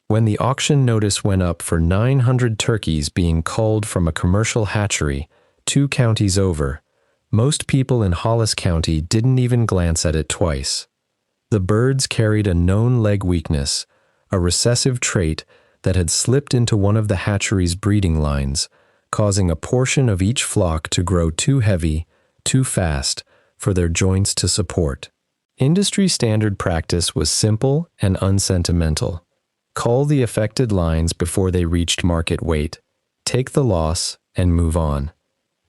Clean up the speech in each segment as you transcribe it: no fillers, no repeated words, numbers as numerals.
When the auction notice went up for 900 turkeys being culled from a commercial hatchery 2 counties over, most people in Hollis County didn't even glance at it twice. The birds carried a known leg weakness, a recessive trait that had slipped into one of the hatchery's breeding lines, causing a portion of each flock to grow too heavy, too fast, for their joints to support. Industry standard practice was simple and unsentimental. Cull the affected lines before they reached market weight, take the loss, and move on.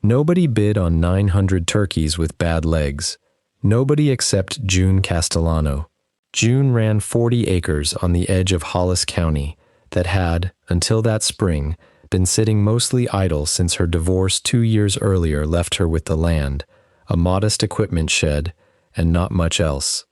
Nobody bid on 900 turkeys with bad legs. Nobody except June Castellano. June ran 40 acres on the edge of Hollis County that had, until that spring, been sitting mostly idle since her divorce 2 years earlier left her with the land, a modest equipment shed, and not much else.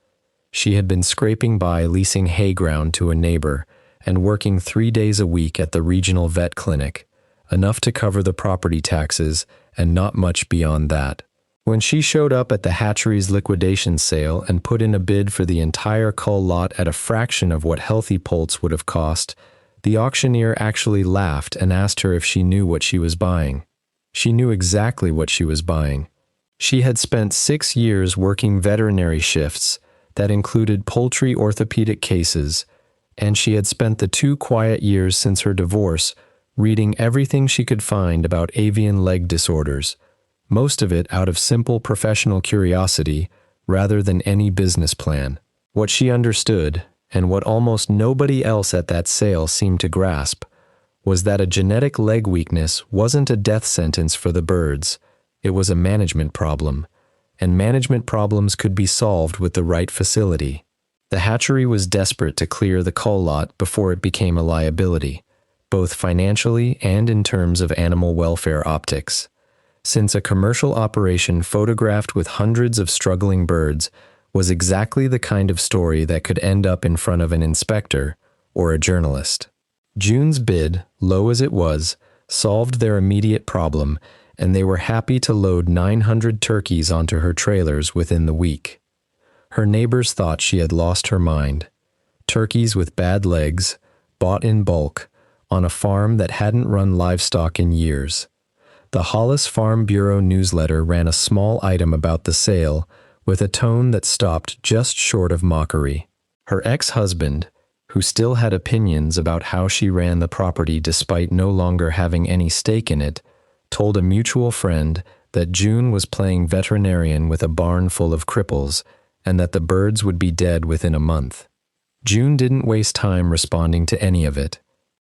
She had been scraping by leasing hay ground to a neighbor and working 3 days a week at the regional vet clinic, enough to cover the property taxes and not much beyond that. When she showed up at the hatchery's liquidation sale and put in a bid for the entire cull lot at a fraction of what healthy poults would have cost, the auctioneer actually laughed and asked her if she knew what she was buying. She knew exactly what she was buying. She had spent 6 years working veterinary shifts that included poultry orthopedic cases, and she had spent the 2 quiet years since her divorce reading everything she could find about avian leg disorders, most of it out of simple professional curiosity rather than any business plan. What she understood, and what almost nobody else at that sale seemed to grasp, was that a genetic leg weakness wasn't a death sentence for the birds, it was a management problem, and management problems could be solved with the right facility. The hatchery was desperate to clear the cull lot before it became a liability, both financially and in terms of animal welfare optics. Since a commercial operation photographed with hundreds of struggling birds was exactly the kind of story that could end up in front of an inspector or a journalist. June's bid, low as it was, solved their immediate problem, and they were happy to load 900 turkeys onto her trailers within the week. Her neighbors thought she had lost her mind. Turkeys with bad legs, bought in bulk, on a farm that hadn't run livestock in years. The Hollis Farm Bureau newsletter ran a small item about the sale with a tone that stopped just short of mockery. Her ex-husband, who still had opinions about how she ran the property despite no longer having any stake in it, told a mutual friend that June was playing veterinarian with a barn full of cripples and that the birds would be dead within a month. June didn't waste time responding to any of it.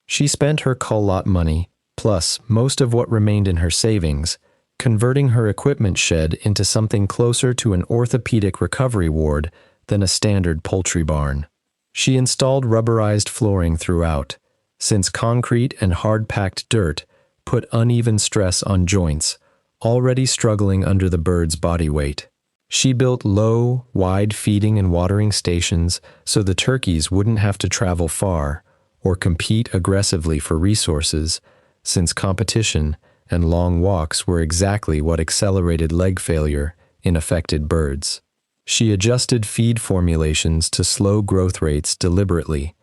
She spent her cull lot money, plus most of what remained in her savings, converting her equipment shed into something closer to an orthopedic recovery ward than a standard poultry barn. She installed rubberized flooring throughout, since concrete and hard-packed dirt put uneven stress on joints, already struggling under the bird's body weight. She built low, wide feeding and watering stations so the turkeys wouldn't have to travel far or compete aggressively for resources, since competition and long walks were exactly what accelerated leg failure in affected birds. She adjusted feed formulations to slow growth rates deliberately,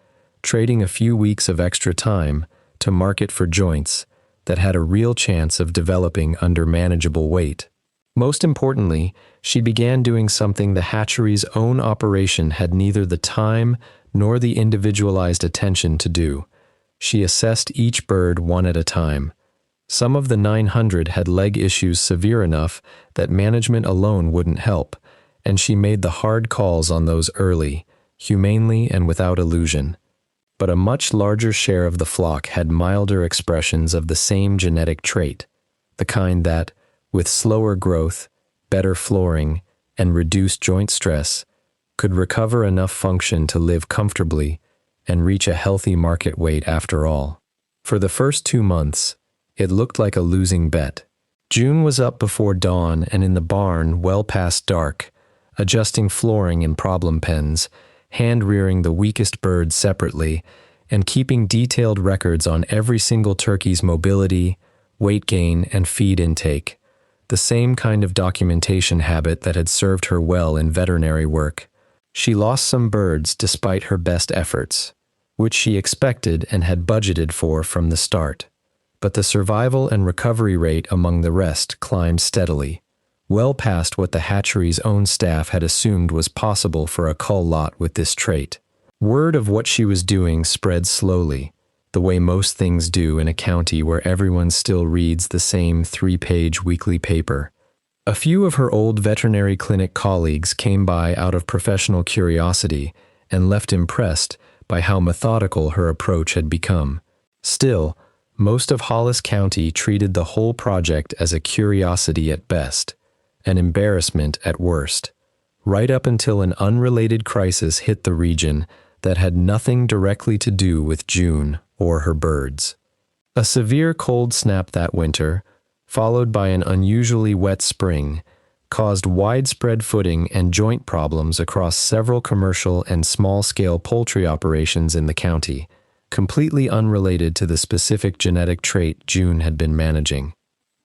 trading a few weeks of extra time to market for joints that had a real chance of developing under manageable weight. Most importantly, she began doing something the hatchery's own operation had neither the time nor the individualized attention to do. She assessed each bird one at a time. Some of the 900 had leg issues severe enough that management alone wouldn't help, and she made the hard calls on those early, humanely and without illusion. But a much larger share of the flock had milder expressions of the same genetic trait, the kind that, with slower growth, better flooring, and reduced joint stress, could recover enough function to live comfortably and reach a healthy market weight after all. For the first 2 months, it looked like a losing bet. June was up before dawn and in the barn well past dark, adjusting flooring in problem pens, hand-rearing the weakest birds separately, and keeping detailed records on every single turkey's mobility, weight gain, and feed intake, the same kind of documentation habit that had served her well in veterinary work. She lost some birds despite her best efforts. which she expected and had budgeted for from the start. But the survival and recovery rate among the rest climbed steadily, well past what the hatchery's own staff had assumed was possible for a cull lot with this trait. Word of what she was doing spread slowly, the way most things do in a county where everyone still reads the same 3-page weekly paper. A few of her old veterinary clinic colleagues came by out of professional curiosity and left impressed by how methodical her approach had become. Still, most of Hollis County treated the whole project as a curiosity at best, an embarrassment at worst, right up until an unrelated crisis hit the region that had nothing directly to do with June or her birds. A severe cold snap that winter, followed by an unusually wet spring, caused widespread footing and joint problems across several commercial and small-scale poultry operations in the county, completely unrelated to the specific genetic trait June had been managing.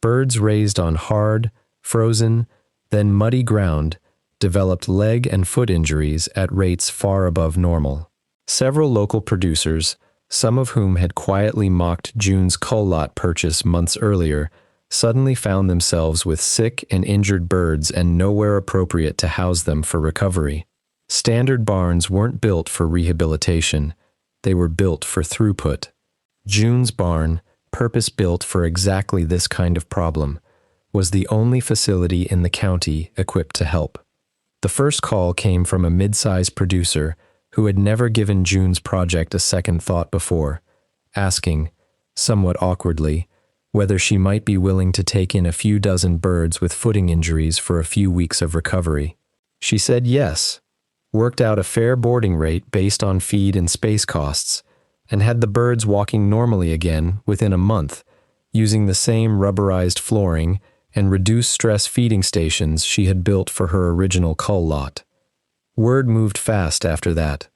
Birds raised on hard, frozen, then muddy ground developed leg and foot injuries at rates far above normal. Several local producers, some of whom had quietly mocked June's cull lot purchase months earlier, suddenly found themselves with sick and injured birds and nowhere appropriate to house them for recovery. Standard barns weren't built for rehabilitation, they were built for throughput. June's barn, purpose-built for exactly this kind of problem, was the only facility in the county equipped to help. The first call came from a mid-sized producer who had never given June's project a second thought before, asking, somewhat awkwardly, whether she might be willing to take in a few dozen birds with footing injuries for a few weeks of recovery. She said yes, worked out a fair boarding rate based on feed and space costs, and had the birds walking normally again within a month, using the same rubberized flooring and reduced stress feeding stations she had built for her original cull lot. Word moved fast after that.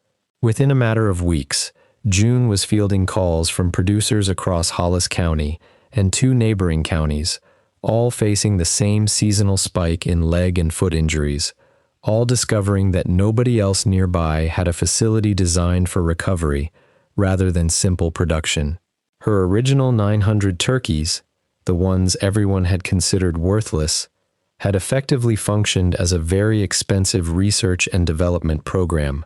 Within a matter of weeks, June was fielding calls from producers across Hollis County and 2 neighboring counties, all facing the same seasonal spike in leg and foot injuries, all discovering that nobody else nearby had a facility designed for recovery rather than simple production. Her original 900 turkeys, the ones everyone had considered worthless, had effectively functioned as a very expensive research and development program,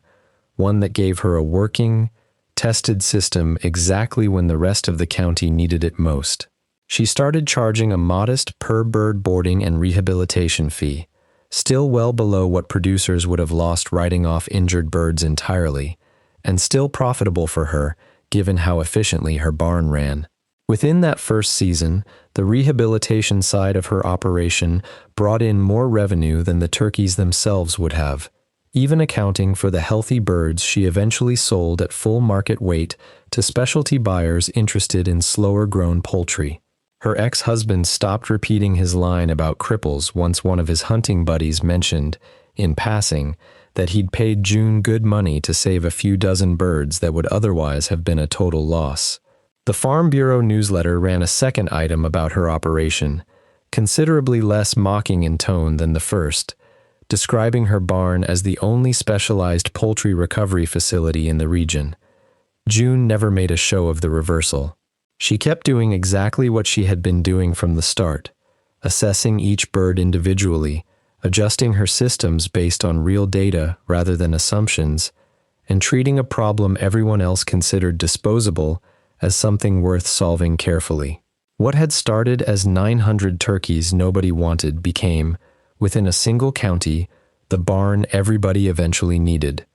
one that gave her a working, tested system exactly when the rest of the county needed it most. She started charging a modest per-bird boarding and rehabilitation fee, still well below what producers would have lost writing off injured birds entirely, and still profitable for her given how efficiently her barn ran. Within that first season, the rehabilitation side of her operation brought in more revenue than the turkeys themselves would have, even accounting for the healthy birds she eventually sold at full market weight to specialty buyers interested in slower-grown poultry. Her ex-husband stopped repeating his line about cripples once one of his hunting buddies mentioned, in passing, that he'd paid June good money to save a few dozen birds that would otherwise have been a total loss. The Farm Bureau newsletter ran a second item about her operation, considerably less mocking in tone than the first, describing her barn as the only specialized poultry recovery facility in the region. June never made a show of the reversal. She kept doing exactly what she had been doing from the start, assessing each bird individually, adjusting her systems based on real data rather than assumptions, and treating a problem everyone else considered disposable as something worth solving carefully. What had started as 900 turkeys nobody wanted became, within a single county, the barn everybody eventually needed.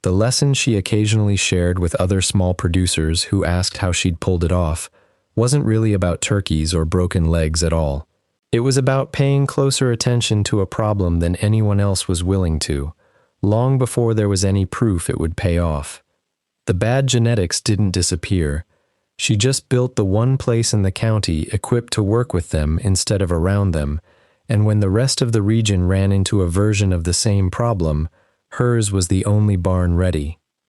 The lesson she occasionally shared with other small producers who asked how she'd pulled it off wasn't really about turkeys or broken legs at all. It was about paying closer attention to a problem than anyone else was willing to, long before there was any proof it would pay off. The bad genetics didn't disappear. She just built the one place in the county equipped to work with them instead of around them, and when the rest of the region ran into a version of the same problem, hers was the only barn ready.